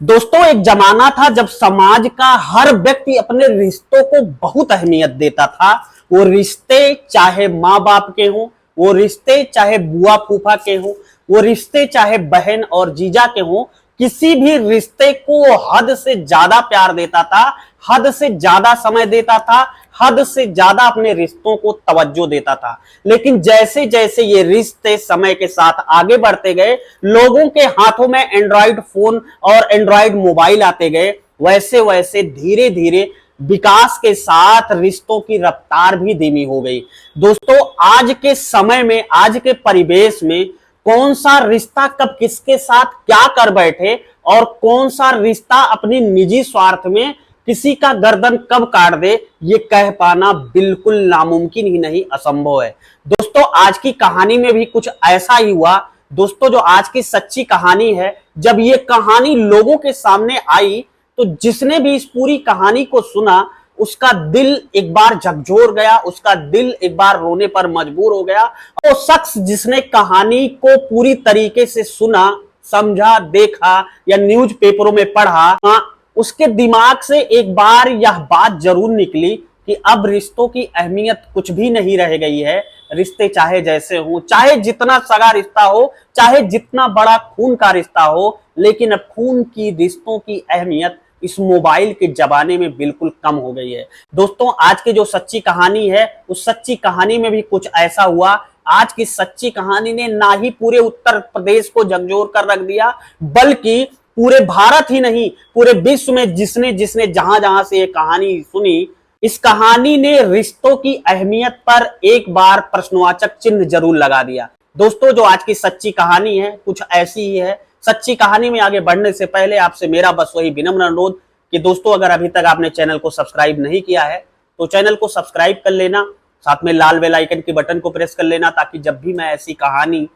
दोस्तों, एक जमाना था जब समाज का हर व्यक्ति अपने रिश्तों को बहुत अहमियत देता था। वो रिश्ते चाहे माँ बाप के हों, वो रिश्ते चाहे बुआ फूफा के हों, वो रिश्ते चाहे बहन और जीजा के हों, किसी भी रिश्ते को हद से ज्यादा प्यार देता था, हद से ज्यादा समय देता था, हद से ज्यादा अपने रिश्तों को तवज्जो देता था। लेकिन जैसे जैसे ये रिश्ते समय के साथ आगे बढ़ते गए, लोगों के हाथों में एंड्रॉइड फोन और एंड्रॉइड मोबाइल आते गए, वैसे वैसे धीरे धीरे विकास के साथ रिश्तों की रफ्तार भी धीमी हो गई। दोस्तों, आज के समय में, आज के परिवेश में कौन सा रिश्ता कब किसके साथ क्या कर बैठे और कौन सा रिश्ता अपनी निजी स्वार्थ में किसी का गर्दन कब काट दे, ये कह पाना बिल्कुल नामुमकिन ही नहीं, असंभव है। दोस्तों, आज की कहानी में भी कुछ ऐसा ही हुआ। दोस्तों, जो आज की सच्ची कहानी है, जब ये कहानी लोगों के सामने आई तो जिसने भी इस पूरी कहानी को सुना उसका दिल एक बार झकझोर गया, उसका दिल एक बार रोने पर मजबूर हो गया। वो शख्स जिसने कहानी को पूरी तरीके से सुना, समझा, देखा या न्यूज पेपरों में पढ़ा, उसके दिमाग से एक बार यह बात जरूर निकली कि अब रिश्तों की अहमियत कुछ भी नहीं रह गई है। रिश्ते चाहे जैसे हो, चाहे जितना सगा रिश्ता हो, चाहे जितना बड़ा खून का रिश्ता हो, लेकिन अब खून की रिश्तों की अहमियत इस मोबाइल के जमाने में बिल्कुल कम हो गई है। दोस्तों, आज की जो सच्ची कहानी है, उस सच्ची कहानी में भी कुछ ऐसा हुआ। आज की सच्ची कहानी ने ना ही पूरे उत्तर प्रदेश को झकझोर कर रख दिया, बल्कि पूरे भारत ही नहीं, पूरे विश्व में जिसने जिसने जहां जहां से ये कहानी सुनी, इस कहानी ने रिश्तों की अहमियत पर एक बार प्रश्नवाचक चिन्ह जरूर लगा दिया। दोस्तों, जो आज की सच्ची कहानी है कुछ ऐसी ही है। सच्ची कहानी में आगे बढ़ने से पहले आपसे मेरा बस वही विनम्र अनुरोध कि दोस्तों, अगर अभी तक आपने चैनल को सब्सक्राइब नहीं किया है तो चैनल को सब्सक्राइब कर लेना, साथ में लाल बेल आइकन के बटन को प्रेस कर लेना, ताकि जब भी मैं ऐसी कहानी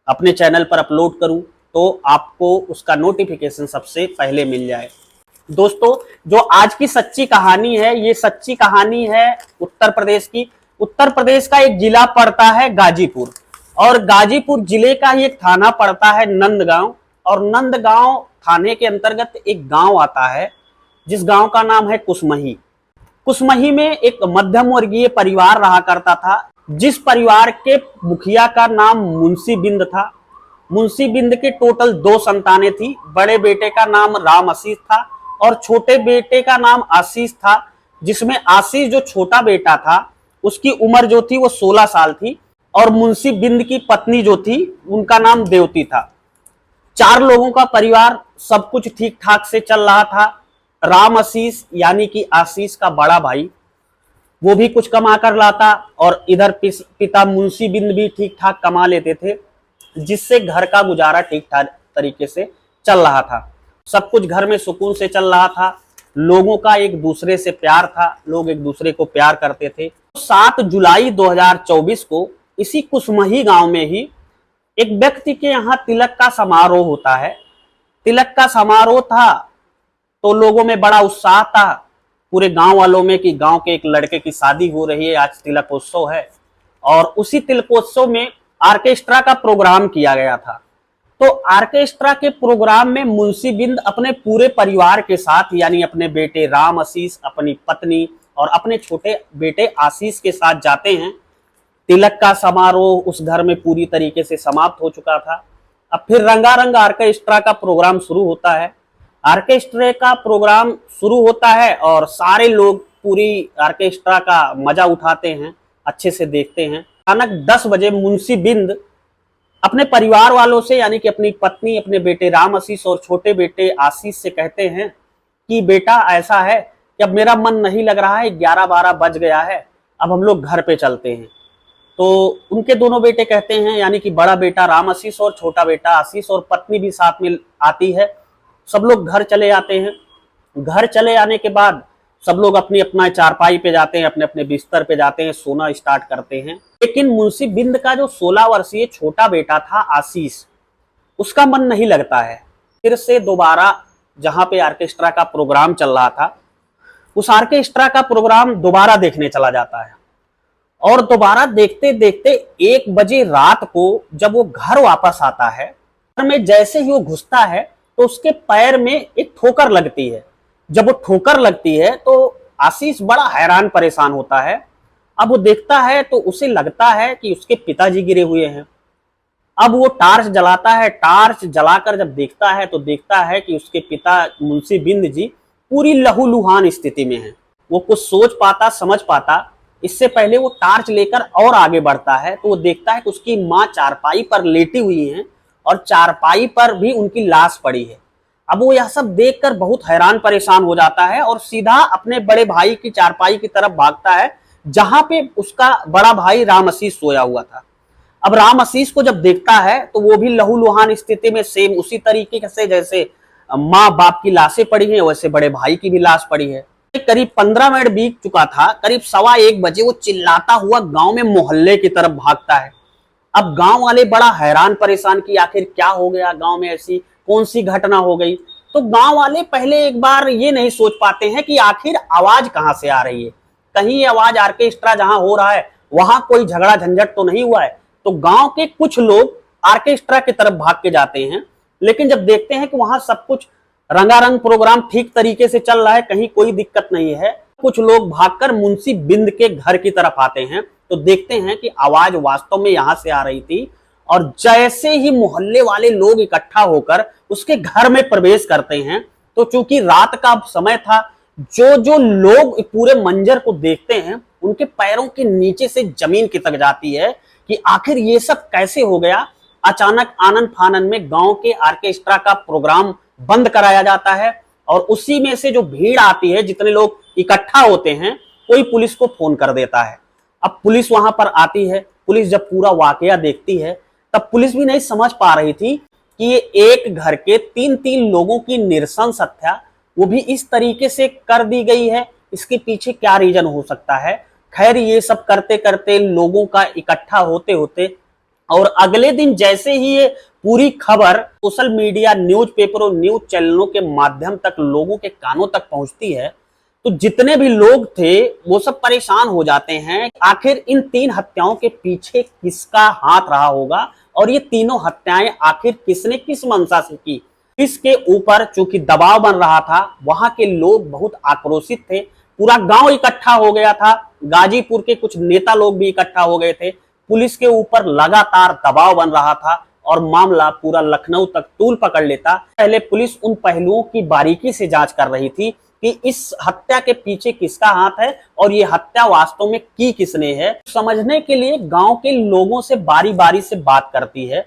अपने चैनल पर अपलोड करूं तो आपको उसका नोटिफिकेशन सबसे पहले मिल जाए। दोस्तों, जो आज की सच्ची कहानी है, ये सच्ची कहानी है उत्तर प्रदेश की। उत्तर प्रदेश का एक जिला पड़ता है गाजीपुर, और गाजीपुर जिले का ही एक थाना पड़ता है नंदगांव, और नंदगांव थाने के अंतर्गत एक गांव आता है जिस गांव का नाम है कुसमही। कुसमही में एक मध्यम वर्गीय परिवार रहा करता था, जिस परिवार के मुखिया का नाम मुंशी बिंद था। मुंशी बिंद के टोटल 2 संतानें थी। बड़े बेटे का नाम राम आशीष था और छोटे बेटे का नाम आशीष था, जिसमें आशीष जो छोटा बेटा था उसकी उम्र जो थी वो 16 साल थी, और मुंशी बिंद की पत्नी जो थी उनका नाम देवती था। 4 लोगों का परिवार, सब कुछ ठीक ठाक से चल रहा था। राम आशीष यानी कि आशीष का बड़ा भाई, वो भी कुछ कमा कर लाता, और इधर पिता मुंशी बिंद भी ठीक ठाक कमा लेते थे, जिससे घर का गुजारा ठीक ठाक तरीके से चल रहा था। सब कुछ घर में सुकून से चल रहा था। लोगों का एक दूसरे से प्यार था, लोग एक दूसरे को प्यार करते थे। 7 जुलाई 2024 को इसी कुसमही गांव में ही एक व्यक्ति के यहाँ तिलक का समारोह होता है। तिलक का समारोह था तो लोगों में बड़ा उत्साह था, पूरे गांव वालों में, कि गांव के एक लड़के की शादी हो रही है, आज तिलकोत्सव है। और उसी तिलकोत्सव में ऑर्केस्ट्रा का प्रोग्राम किया गया था। तो ऑर्केस्ट्रा के प्रोग्राम में मुंशी बिंद अपने पूरे परिवार के साथ, यानी अपने बेटे राम आशीष, अपनी पत्नी और अपने छोटे बेटे आशीष के साथ जाते हैं। तिलक का समारोह उस घर में पूरी तरीके से समाप्त हो चुका था। अब फिर रंगारंग ऑर्केस्ट्रा का प्रोग्राम शुरू होता है। ऑर्केस्ट्रा का प्रोग्राम शुरू होता है और सारे लोग पूरी ऑर्केस्ट्रा का मजा उठाते हैं, अच्छे से देखते हैं। अचानक 10 बजे मुंशी बिंद अपने परिवार वालों से, यानी कि अपनी पत्नी, अपने बेटे राम आशीष और छोटे बेटे आशीष से कहते हैं कि बेटा, ऐसा है कि अब मेरा मन नहीं लग रहा है, 11-12 बज गया है, अब हम लोग घर पे चलते हैं। तो उनके दोनों बेटे कहते हैं, यानी कि बड़ा बेटा राम आशीष और छोटा बेटा आशीष, और पत्नी भी साथ में आती है। सब लोग घर चले आते हैं। घर चले आने के बाद सब लोग अपनी अपना चारपाई पे जाते हैं, अपने अपने बिस्तर पे जाते हैं, सोना स्टार्ट करते हैं। लेकिन मुंशी बिंद का जो 16 वर्षीय छोटा बेटा था आशीष, उसका मन नहीं लगता है। फिर से दोबारा जहां पे ऑर्केस्ट्रा का प्रोग्राम चल रहा था, उस ऑर्केस्ट्रा का प्रोग्राम दोबारा देखने चला जाता है। और दोबारा देखते देखते 1 बजे रात को जब वो घर वापस आता है, घर में जैसे ही वो घुसता है तो उसके पैर में एक ठोकर लगती है। जब वो ठोकर लगती है तो आशीष बड़ा हैरान परेशान होता है। अब वो देखता है तो उसे लगता है कि उसके पिताजी गिरे हुए हैं। अब वो टार्च जलाता है, टार्च जलाकर जब देखता है तो देखता है कि उसके पिता मुंशी बिंद जी पूरी लहूलुहान स्थिति में हैं। वो कुछ सोच पाता, समझ पाता, इससे पहले वो टार्च लेकर और आगे बढ़ता है तो वो देखता है कि उसकी माँ चारपाई पर लेटी हुई हैं और चारपाई पर भी उनकी लाश पड़ी है। अब वो यह सब देखकर बहुत हैरान परेशान हो जाता है और सीधा अपने बड़े भाई की चारपाई की तरफ भागता है, जहां पे उसका बड़ा भाई राम आशीष सोया हुआ था। अब राम आशीष को जब देखता है तो वो भी लहूलुहान स्थिति में, सेम उसी तरीके से जैसे माँ बाप की लाशें पड़ी हैं वैसे बड़े भाई की भी लाश पड़ी है। करीब 15 मिनट बीत चुका था। करीब 1:15 वो चिल्लाता हुआ गांव में मोहल्ले की तरफ भागता है। अब गांव वाले बड़ा हैरान परेशान कि आखिर क्या हो गया, गांव में ऐसी कौन सी घटना हो गई। तो गांव वाले पहले एक बार ये नहीं सोच पाते हैं कि आखिर आवाज कहां से आ रही है। कहीं ये आवाज ऑर्केस्ट्रा जहां हो रहा है वहां कोई झगड़ा झंझट तो नहीं हुआ है। तो गांव के कुछ लोग ऑर्केस्ट्रा की तरफ भाग के जाते हैं, लेकिन जब देखते हैं कि वहां सब कुछ रंगारंग प्रोग्राम ठीक तरीके से चल रहा है, कहीं कोई दिक्कत नहीं है, कुछ लोग भागकर मुंशी बिंद के घर की तरफ आते हैं तो देखते हैं कि आवाज वास्तव में यहां से आ रही थी। और जैसे ही मोहल्ले वाले लोग इकट्ठा होकर उसके घर में प्रवेश करते हैं तो चूंकि रात का समय था, जो जो लोग पूरे मंजर को देखते हैं उनके पैरों के नीचे से जमीन खिसक जाती है कि आखिर ये सब कैसे हो गया। अचानक आनन फानन में गांव के ऑर्केस्ट्रा का प्रोग्राम बंद कराया जाता है और उसी में से जो भीड़ आती है, जितने लोग इकट्ठा होते हैं, कोई पुलिस को फोन कर देता है। अब पुलिस वहां पर आती है। पुलिस जब पूरा वाकया देखती है तब पुलिस भी नहीं समझ पा रही थी कि ये एक घर के 3-3 लोगों की नृशंस हत्या वो भी इस तरीके से कर दी गई है। इसके पीछे क्या रीजन हो सकता है। खैर, ये सब करते करते लोगों का इकट्ठा होते होते और अगले दिन जैसे ही ये पूरी खबर सोशल मीडिया, न्यूज़पेपरों, न्यूज चैनलों के माध्यम तक लोगों के कानों तक पहुंचती है तो जितने भी लोग थे वो सब परेशान हो जाते हैं। आखिर इन 3 हत्याओं के पीछे किसका हाथ रहा होगा और ये तीनों हत्याएं आखिर किसने किस मंशा से की। इसके ऊपर चूंकि दबाव बन रहा था, वहां के लोग बहुत आक्रोशित थे। पूरा गांव इकट्ठा हो गया था। गाजीपुर के कुछ नेता लोग भी इकट्ठा हो गए थे। पुलिस के ऊपर लगातार दबाव बन रहा था और मामला पूरा लखनऊ तक तूल पकड़ लेता। पहले पुलिस उन पहलुओं की बारीकी से जांच कर रही थी कि इस हत्या के पीछे किसका हाथ है और ये हत्या वास्तव में की किसने है। समझने के लिए गांव के लोगों से बारी बारी से बात करती है।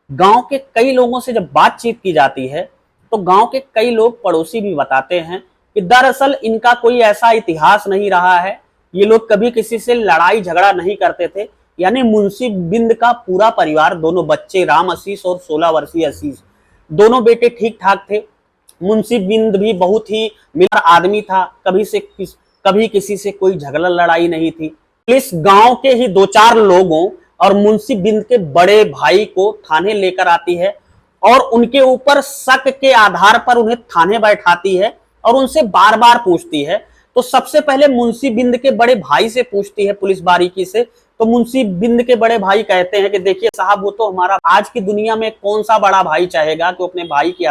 गांव के कई लोगों से जब बातचीत की जाती है तो गांव के कई लोग, पड़ोसी भी बताते हैं कि दरअसल इनका कोई ऐसा इतिहास नहीं रहा है। ये लोग कभी किसी से लड़ाई झगड़ा नहीं करते थे। यानी मुंशी बिंद का पूरा परिवार, दोनों बच्चे राम आशीष और 16 वर्षीय आशीष, दोनों बेटे ठीक ठाक थे। मुंशी बिंद भी बहुत ही मिलर आदमी था। कभी किसी से कोई झगड़ा लड़ाई नहीं थी। पुलिस गांव के ही 2-4 लोगों और मुंशी बिंद के बड़े भाई को थाने लेकर आती है और उनके ऊपर शक के आधार पर उन्हें थाने बैठाती है और उनसे बार बार पूछती है। तो सबसे पहले मुंशी बिंद के बड़े भाई से पूछती है पुलिस बारीकी से। तो मुंशी बिंद के बड़े भाई कहते हैं कि देखिए साहब, वो तो हमारा, आज की दुनिया में कौन सा बड़ा भाई चाहेगा कि अपने भाई की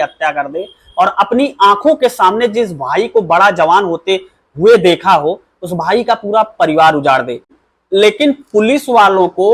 हत्या कर दे और अपनी आंखों के सामने जिस भाई को बड़ा जवान होते हुए देखा हो उस भाई का पूरा परिवार उजाड़ दे। लेकिन पुलिस वालों को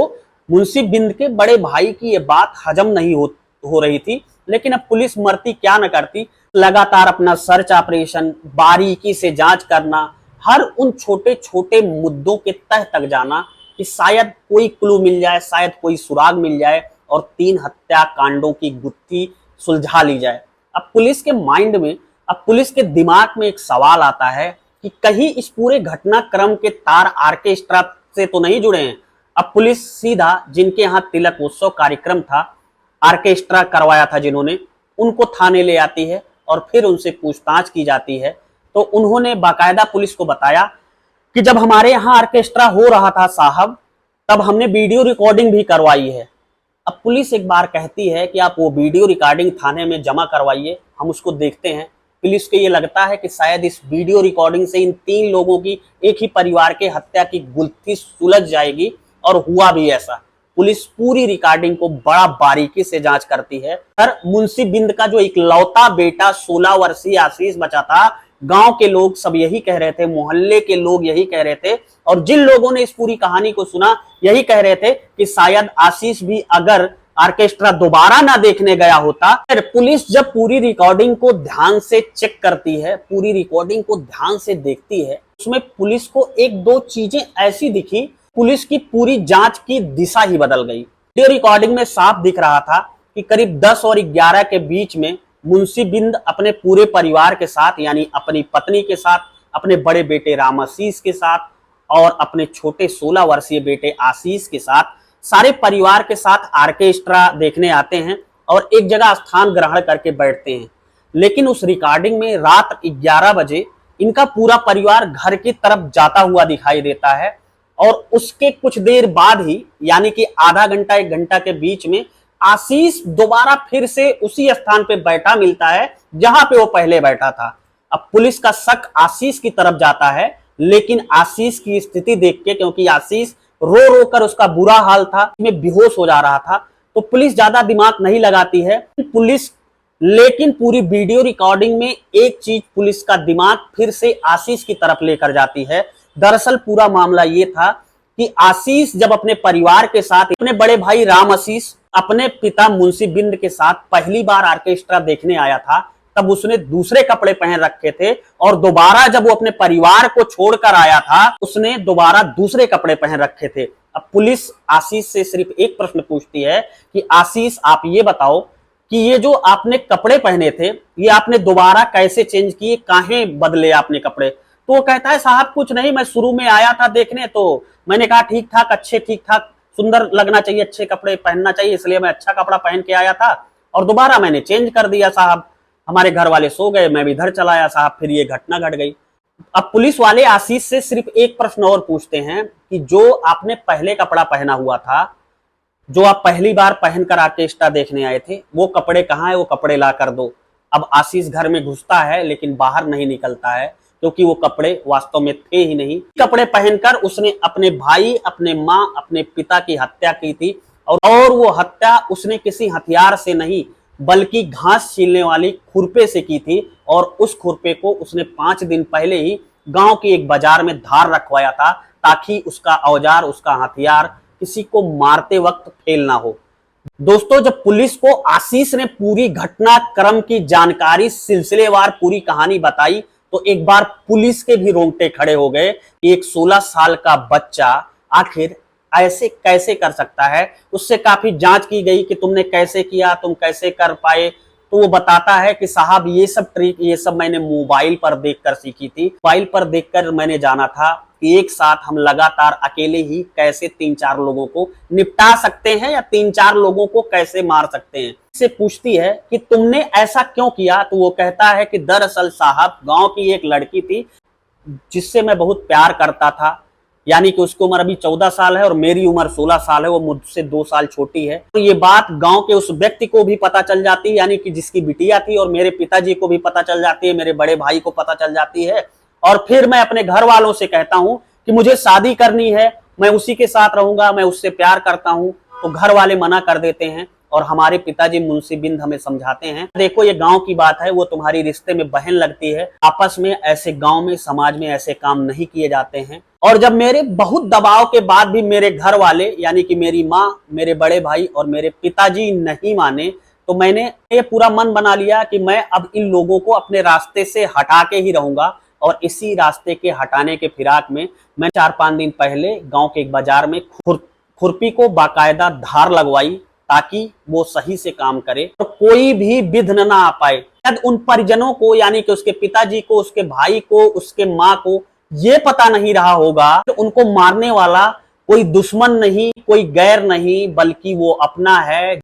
मुंशी बिंद के बड़े भाई की ये बात हजम नहीं हो रही थी। लेकिन अब पुलिस मरती क्या न करती, लगातार अपना सर्च ऑपरेशन, बारीकी से जांच करना, हर उन छोटे छोटे मुद्दों के तह तक जाना कि शायद कोई क्लू मिल जाए, शायद कोई सुराग मिल जाए और 3 हत्या कांडों की गुत्थी सुलझा ली जाए। अब पुलिस के माइंड में, अब पुलिस के दिमाग में एक सवाल आता है कि कहीं इस पूरे घटनाक्रम के तार ऑर्केस्ट्रा से तो नहीं जुड़े हैं। अब पुलिस सीधा जिनके यहाँ तिलक उत्सव कार्यक्रम था, ऑर्केस्ट्रा करवाया था जिन्होंने, उनको थाने ले आती है और फिर उनसे पूछताछ की जाती है। तो उन्होंने बाकायदा पुलिस को बताया कि जब हमारे यहाँ ऑर्केस्ट्रा हो रहा था साहब, तब हमने वीडियो रिकॉर्डिंग भी करवाई है। अब पुलिस एक बार कहती है कि आप वो वीडियो रिकॉर्डिंग थाने में जमा करवाइए, हम उसको देखते हैं। पुलिस को ये लगता है कि शायद इस वीडियो रिकॉर्डिंग से इन 3 लोगों की, एक ही परिवार के हत्या की गुत्थी सुलझ जाएगी और हुआ भी ऐसा। पुलिस पूरी रिकॉर्डिंग को बड़ा बारीकी से जांच करती है। पर मुंशी बिंद का जो इकलौता बेटा 16 वर्षीय आशीष बचा था, गांव के लोग सब यही कह रहे थे, मोहल्ले के लोग यही कह रहे थे, और जिन लोगों ने इस पूरी कहानी को सुना यही कह रहे थे कि शायद आशीष भी अगर ऑर्केस्ट्रा दोबारा ना देखने गया होता। फिर पुलिस जब पूरी रिकॉर्डिंग को ध्यान से चेक करती है, पूरी रिकॉर्डिंग को ध्यान से देखती है, उसमें पुलिस को एक दो चीजें ऐसी दिखी, पुलिस की पूरी जांच की दिशा ही बदल गई। वीडियो रिकॉर्डिंग में साफ दिख रहा था कि करीब 10 और 11 के बीच में मुंशी बिंद अपने पूरे परिवार के साथ, यानी अपनी पत्नी के साथ, अपने बड़े बेटे रामाशीष के साथ और अपने छोटे 16 वर्षीय बेटे आशीष के साथ, सारे परिवार के साथ ऑर्केस्ट्रा देखने आते हैं और एक जगह स्थान ग्रहण करके बैठते हैं। लेकिन उस रिकॉर्डिंग में रात 11 बजे इनका पूरा परिवार घर की तरफ जाता हुआ दिखाई देता है और उसके कुछ देर बाद ही, यानी कि आधा घंटा 1 घंटा के बीच में, आशीष दोबारा फिर से उसी स्थान पे बैठा मिलता है जहां पे वो पहले बैठा था। अब पुलिस का शक आशीष की तरफ जाता है, लेकिन आशीष की स्थिति देख के, क्योंकि आशीष रो रो कर उसका बुरा हाल था, में बेहोश हो जा रहा था, तो पुलिस ज्यादा दिमाग नहीं लगाती है पुलिस। लेकिन पूरी वीडियो रिकॉर्डिंग में एक चीज पुलिस का दिमाग फिर से आशीष की तरफ लेकर जाती है। दरअसल पूरा मामला ये था कि आशीष जब अपने परिवार के साथ, अपने बड़े भाई रामाशीष, अपने पिता मुंशी बिंद के साथ पहली बार ऑर्केस्ट्रा देखने आया था, तब उसने दूसरे कपड़े पहन रखे थे, और दोबारा जब वो अपने परिवार को छोड़कर आया था, उसने दोबारा दूसरे कपड़े पहन रखे थे। अब पुलिस आशीष से सिर्फ एक प्रश्न पूछती है कि आशीष, आप ये बताओ कि ये जो आपने कपड़े पहने थे, ये आपने दोबारा कैसे चेंज किए, काहे बदले आपने कपड़े? तो वो कहता है, साहब कुछ नहीं, मैं शुरू में आया था देखने, तो मैंने कहा ठीक ठाक, अच्छे ठीक ठाक, सुंदर लगना चाहिए, अच्छे कपड़े पहनना चाहिए, इसलिए मैं अच्छा कपड़ा पहन के आया था और दोबारा मैंने चेंज कर दिया साहब। हमारे घर वाले सो गए, मैं भी इधर चला आया साहब, फिर ये घटना घट गई। अब पुलिस वाले आशीष से सिर्फ एक प्रश्न और पूछते हैं कि जो आपने पहले कपड़ा पहना हुआ था, जो आप पहली बार पहनकर ऑर्केस्ट्रा देखने आए थे, वो कपड़े कहाँ है, वो कपड़े ला कर दो। अब आशीष घर में घुसता है लेकिन बाहर नहीं निकलता है, क्योंकि वो कपड़े वास्तव में थे ही नहीं। कपड़े पहनकर उसने अपने भाई, अपने माँ, अपने पिता की हत्या की थी, और वो हत्या उसने किसी हथियार से नहीं बल्कि घास छीलने वाली खुरपे से की थी, और उस खुरपे को उसने 5 दिन पहले ही गांव के एक बाजार में धार रखवाया था, ताकि उसका औजार, उसका हथियार किसी को मारते वक्त फेल ना हो। दोस्तों, जब पुलिस को आशीष ने पूरी घटनाक्रम की जानकारी, सिलसिलेवार पूरी कहानी बताई, तो एक बार पुलिस के भी रोंगटे खड़े हो गए कि एक 16 साल का बच्चा आखिर ऐसे कैसे कर सकता है। उससे काफी जांच की गई कि तुमने कैसे किया, तुम कैसे कर पाए, तो वो बताता है कि साहब ये सब ट्रिक, ये सब मैंने मोबाइल पर देखकर सीखी थी। मोबाइल पर देखकर मैंने जाना था कि एक साथ हम लगातार अकेले ही कैसे 3-4 लोगों को निपटा सकते हैं या 3-4 लोगों को कैसे मार सकते हैं। से पूछती है कि तुमने ऐसा क्यों किया, तो वो कहता है कि दरअसल साहब, गांव की एक लड़की थी जिससे मैं बहुत प्यार करता था, यानी कि उसकी उम्र अभी 14 साल है और मेरी उम्र 16 साल है, वो मुझसे 2 साल छोटी है। तो ये बात गांव के उस व्यक्ति को भी पता चल जाती है, यानी कि जिसकी बिटिया थी, और मेरे पिताजी को भी पता चल जाती है, मेरे बड़े भाई को पता चल जाती है। और फिर मैं अपने घर वालों से कहता हूं कि मुझे शादी करनी है, मैं उसी के साथ रहूंगा, मैं उससे प्यार करता हूं, तो घर वाले मना कर देते हैं और हमारे पिताजी मुंशी बिंद हमें समझाते हैं, देखो ये गांव की बात है, वो तुम्हारी रिश्ते में बहन लगती है, आपस में ऐसे गांव में, समाज में ऐसे काम नहीं किए जाते हैं। और जब मेरे बहुत दबाव के बाद भी मेरे घर वाले, यानी कि मेरी माँ, मेरे बड़े भाई और मेरे पिताजी नहीं माने, तो मैंने ये पूरा मन बना लिया कि मैं अब इन लोगों को अपने रास्ते से हटा के ही रहूंगा। और इसी रास्ते के हटाने के फिराक में मैं 4-5 दिन पहले गांव के एक बाजार में खुरपी को बाकायदा धार लगवाई, ताकि वो सही से काम करे और कोई भी विघ्न ना आ पाए। शायद उन परिजनों को, यानी कि उसके पिताजी को, उसके भाई को, उसके माँ को ये पता नहीं रहा होगा कि उनको मारने वाला कोई दुश्मन नहीं, कोई गैर नहीं, बल्कि वो अपना है,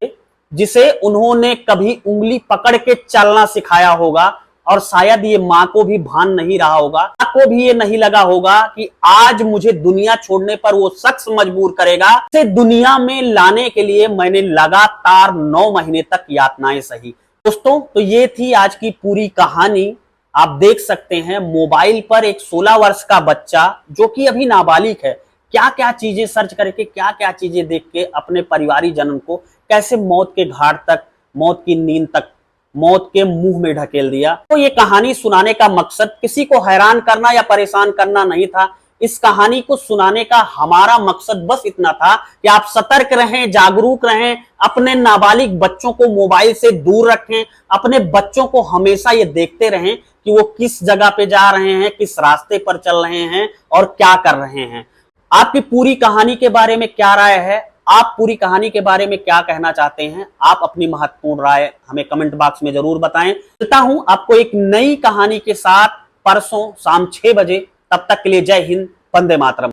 जिसे उन्होंने कभी उंगली पकड़ के चलना सिखाया होगा। और शायद ये माँ को भी भान नहीं रहा होगा, माँ को भी ये नहीं लगा होगा कि आज मुझे दुनिया छोड़ने पर वो शख्स मजबूर करेगा। इसे दुनिया में लाने के लिए मैंने लगातार 9 महीने तक यातनाएं सही। दोस्तों, तो ये थी आज की पूरी कहानी। आप देख सकते हैं मोबाइल पर एक 16 वर्ष का बच्चा, जो कि अभी नाबालिग है, क्या क्या चीजें सर्च करके, क्या क्या चीजें देख के अपने परिवारी जनन को कैसे मौत के घाट तक, मौत की नींद तक, मौत के मुंह में ढकेल दिया। तो ये कहानी सुनाने का मकसद किसी को हैरान करना या परेशान करना नहीं था। इस कहानी को सुनाने का हमारा मकसद बस इतना था कि आप सतर्क रहें, जागरूक रहें, अपने नाबालिग बच्चों को मोबाइल से दूर रखें, अपने बच्चों को हमेशा ये देखते रहें कि वो किस जगह पे जा रहे हैं, किस रास्ते पर चल रहे हैं और क्या कर रहे हैं। आपकी पूरी कहानी के बारे में क्या राय है? आप पूरी कहानी के बारे में क्या कहना चाहते हैं? आप अपनी महत्वपूर्ण राय हमें कमेंट बॉक्स में जरूर बताएं। मिलता हूं आपको एक नई कहानी के साथ परसों शाम 6 बजे। तब तक के लिए जय हिंद, वंदे मातरम।